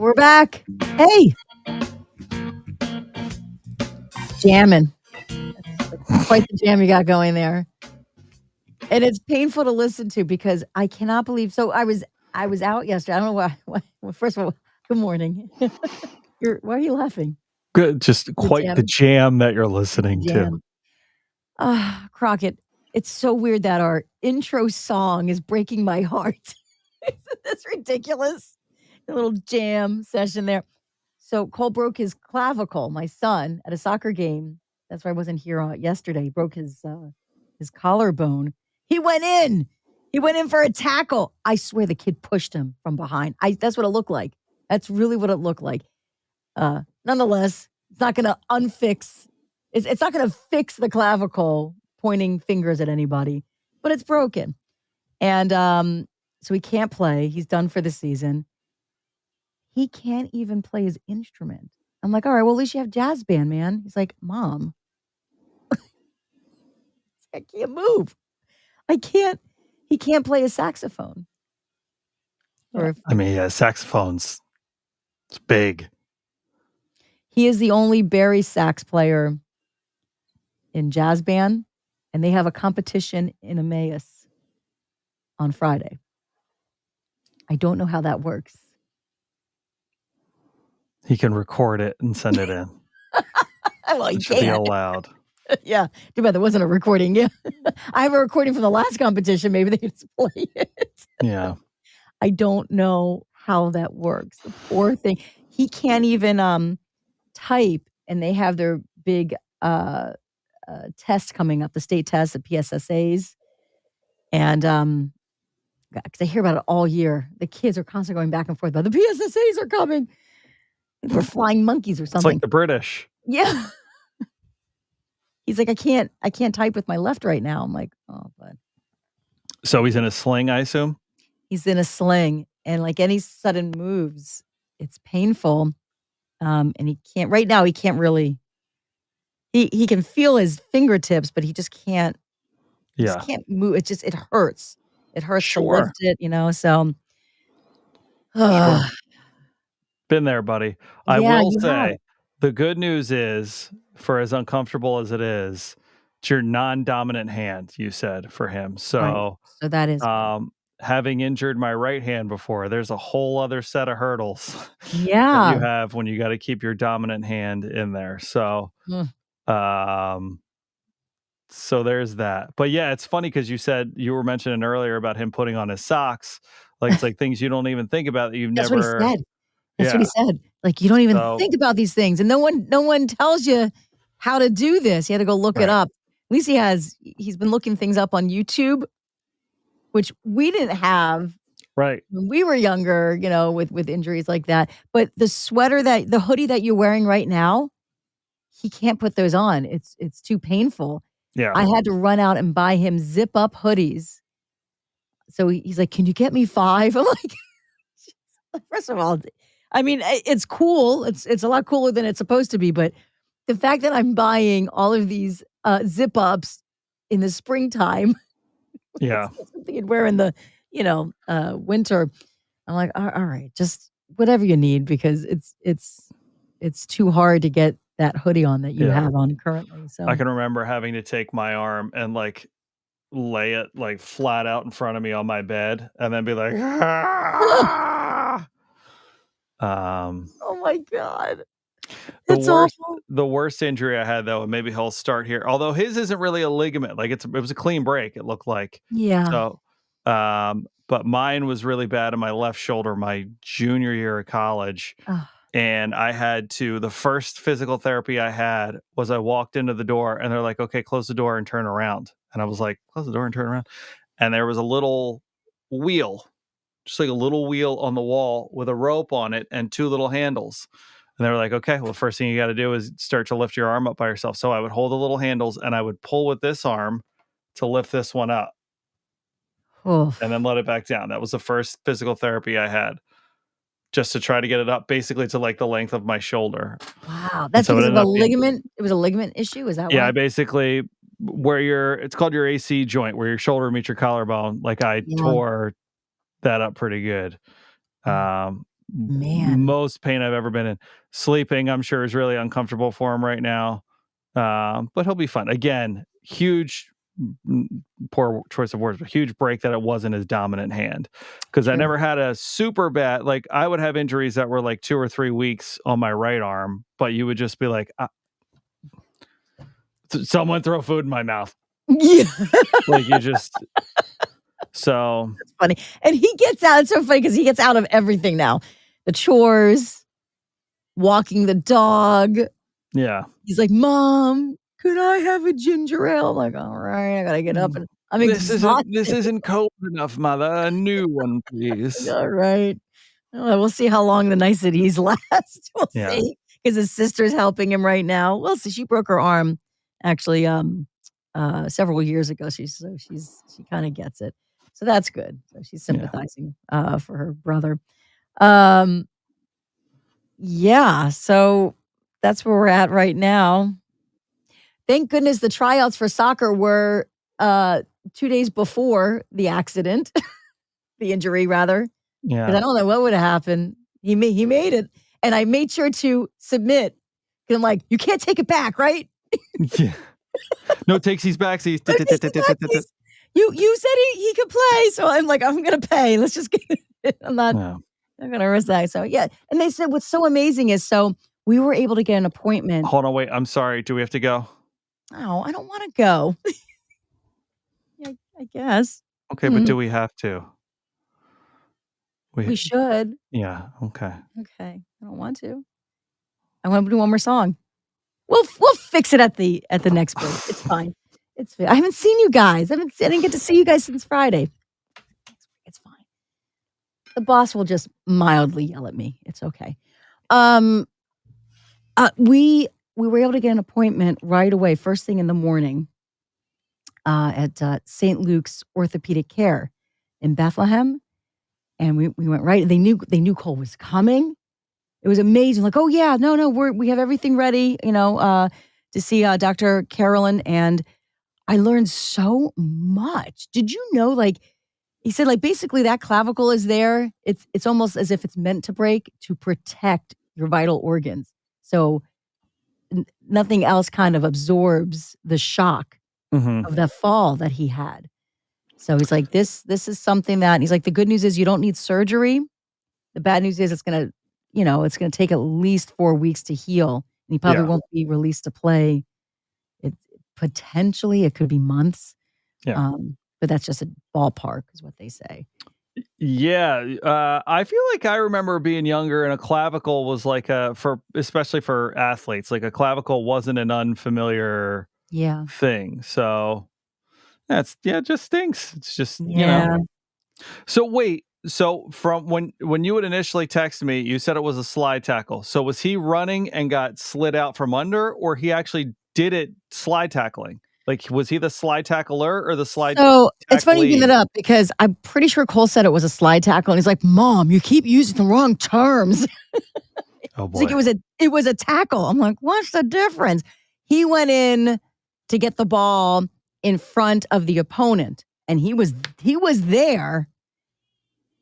We're back. Hey. Jamming. That's quite the jam you got going there. And it's painful to listen to because I cannot believe. So I was out yesterday. I don't know why. Well, first of all, good morning. Why are you laughing? Good, just quite the jam that you're listening to. Crockett, it's so weird that our intro song is breaking my heart. Isn't this ridiculous? A little jam session there. So Cole broke his clavicle, my son, at a soccer game. That's why I wasn't here yesterday. He broke his collarbone. He went in. He went in for a tackle. I swear the kid pushed him from behind. That's what it looked like. That's really what it looked like. Nonetheless, it's not going to unfix. It's not going to fix the clavicle pointing fingers at anybody, but it's broken. And so he can't play. He's done for the season. He can't even play his instrument. I'm like, all right, well, at least you have jazz band, man. He's like, Mom, I can't move. He can't play a saxophone. Saxophones. It's big. He is the only Barry sax player in jazz band, and they have a competition in Emmaus on Friday. I don't know how that works. He can record it and send it in. Well, he should be allowed. Yeah. Too bad there wasn't a recording. Yeah. I have a recording from the last competition. Maybe they can just play it. Yeah. I don't know how that works. The poor thing. He can't even type, and they have their big test coming up, the state test, the PSSAs. And because I hear about it all year. The kids are constantly going back and forth about the PSSAs are coming. We're flying monkeys or something. It's like the British. Yeah. He's like, I can't type with my left right now. I'm like, oh, but. So he's in a sling, I assume? He's in a sling, and like any sudden moves, it's painful. And he can't, right now, he can't really, he can feel his fingertips, but he just can't, just can't move. It hurts. It hurts to lift it, so. Sure. Been there, buddy. I will say, the good news is, for as uncomfortable as it is, it's your non-dominant hand, you said, for him. So, right. So that is having injured my right hand before, there's a whole other set of hurdles that you have when you got to keep your dominant hand in there. So, so there's that. But yeah, it's funny because you were mentioning earlier about him putting on his socks. Like, it's like things you don't even think about that you've That's never. What he said. That's what he said. Like, you don't even think about these things. And no one tells you how to do this. You had to go look it up. At least he's been looking things up on YouTube, which we didn't have when we were younger, with injuries like that. But the hoodie that you're wearing right now, he can't put those on. It's too painful. Yeah. I had to run out and buy him zip up hoodies. So he's like, can you get me 5? I'm like, first of all, I mean, it's cool. It's a lot cooler than it's supposed to be. But the fact that I'm buying all of these zip ups in the springtime, something you'd wear in the winter. I'm like, all right, just whatever you need, because it's too hard to get that hoodie on that you have on currently. So I can remember having to take my arm and like lay it like flat out in front of me on my bed, and then be like, oh my God. The worst injury I had, though, and maybe he'll start here, although his isn't really a ligament, like it was a clean break, it looked like. Yeah. So, but mine was really bad in my left shoulder my junior year of college. And I had the first physical therapy I had was I walked into the door and they're like, okay, close the door and turn around. And I was like, close the door and turn around. And there was a little wheel, just like a little wheel on the wall with a rope on it and 2 little handles. And they were like, okay, well, the first thing you got to do is start to lift your arm up by yourself. So I would hold the little handles and I would pull with this arm to lift this one up. And then let it back down. That was the first physical therapy I had, just to try to get it up basically to like the length of my shoulder. Wow. That's because of a ligament. It was a ligament issue. Is that why? Yeah, I basically it's called your AC joint, where your shoulder meets your collarbone. Like I tore that up pretty good. Man. most pain I've ever been in. Sleeping, I'm sure, is really uncomfortable for him right now. But he'll be fine. Again, huge, poor choice of words, but huge break that it wasn't his dominant hand. Because I True. never had a super bad, like, I would have injuries that were like 2 or 3 weeks on my right arm, but you would just be like, someone throw food in my mouth. Yeah. Like, you just, so, That's funny. And he gets out, it's so funny because he gets out of everything now. The chores, walking the dog. yeah. He's like, "Mom, could I have a ginger ale?" I'm like, "All right, I gotta get up," and I'm This exhausted. isn't cold enough, mother. A new one, please. All right. Well, we'll see how long the niceties last. We'll Yeah. see, because his sister's helping him right now. We'll see. She broke her arm actually, several years ago. She kinda gets it. So that's good. So she's Yeah. sympathizing, for her brother. Um, yeah, so that's where we're at right now. Thank goodness the tryouts for soccer were, 2 days before the accident, the injury rather, because Yeah. I don't know what would have happened. He made it, and I made sure to submit, 'cause I'm like, "You can't take it back, right?" Yeah. No takesies, backsies. "No takesies backsies. You said he could play," so I'm like, "I'm gonna pay. Let's just get it." Yeah. I'm gonna risk that, so, yeah, and they said what's so amazing is so we were able to get an appointment. Hold on, wait. I'm sorry. Do we have to go? Oh, I don't wanna go. Yeah, I guess. Okay, but Mhm. do we have to? We We should. Yeah, okay. Okay, I don't want to. I wanna do one more song. We'll fix it at the next break. It's fine. I haven't seen you guys. I didn't get to see you guys since Friday. It's fine. The boss will just mildly yell at me. It's okay. Um, we were able to get an appointment right away, first thing in the morning, at, St. Luke's Orthopedic Care in Bethlehem, and we went right, they knew Cole was coming. It was amazing, like, "Oh, yeah, no, we have everything ready," to see, Dr. Carolyn, and I learned so much. Did you know, like, he said, like, basically that clavicle is there. It's almost as if it's meant to break to protect your vital organs. So nothing else kind of absorbs the shock Mhm. of the fall that he had. So he's like, this is something that he's like, the good news is you don't need surgery. The bad news is it's gonna take at least 4 weeks to heal, and he probably Yeah, won't be released to play. It potentially, it could be months, yeah. but that's just a ballpark is what they say. Yeah, I feel like I remember being younger and a clavicle was like a for especially for athletes, like a clavicle wasn't an unfamiliar Yeah. thing, so that's yeah, it just stinks. It's just, Yeah. So wait, so from when you would initially text me, you said it was a slide tackle. So was he running and got slid out from under, or he actually did it slide tackling? Like, was he the slide tackler or the slide So, it's funny you bring that tacklee? up because I'm pretty sure Cole said it was a slide tackle, and he's like, "Mom, you keep using the wrong terms." Oh He's like, boy. it was a tackle." I'm like, "What's the difference?" He went in to get the ball in front of the opponent, and he was there,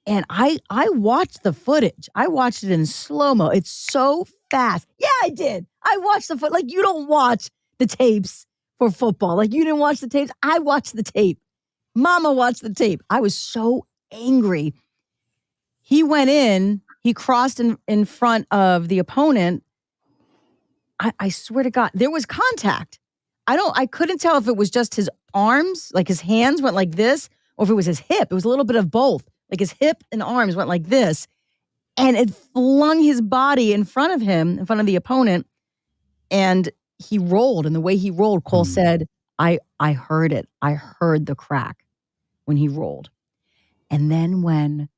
and I watched the footage. I watched it in slow-mo. It's so fast. Yeah, I did. I watched the like, you don't watch the tapes for football. Like, you didn't watch the tapes. I watched the tape. Mama watched the tape. I was so angry. He went in, he crossed in front of the opponent. I swear to God, there was contact. I couldn't tell if it was just his arms, like his hands went like this, or if it was his hip. It was a little bit of both. Like his hip and arms went like this, and it flung his body in front of him, in front of the opponent, and he rolled. And the way he rolled, Cole Mm. said, I heard it. I heard the crack when he rolled. And then when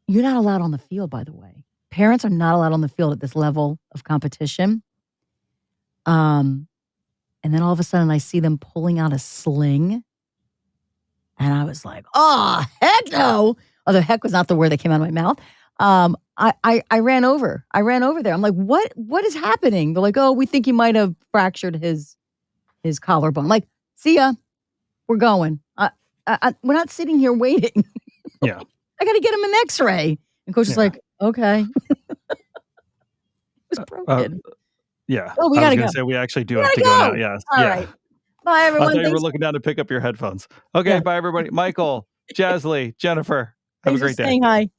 you're not allowed on the field, by the way. Parents are not allowed on the field at this level of competition. Um, and then all of a sudden I see them pulling out a sling. And I was like, oh, heck no. Although heck was not the word that came out of my mouth. I ran over. I ran over there. I'm like, what is happening? They're like, oh, we think he might have fractured his collarbone. I'm like, see ya. We're going. We're not sitting here waiting. Yeah. I got to get him an X-ray. And coach is Yeah. like, Okay. It was Uh, broken. yeah, Oh, we I was gotta gonna go. say we actually do We have to gotta go now. go. Yes, All yeah. right. Bye, I everyone. thought you were Thanks. looking down to pick up your headphones. Okay, Yeah. bye everybody. Michael, Jasley, Jennifer, have a Thanks for great day. saying hi.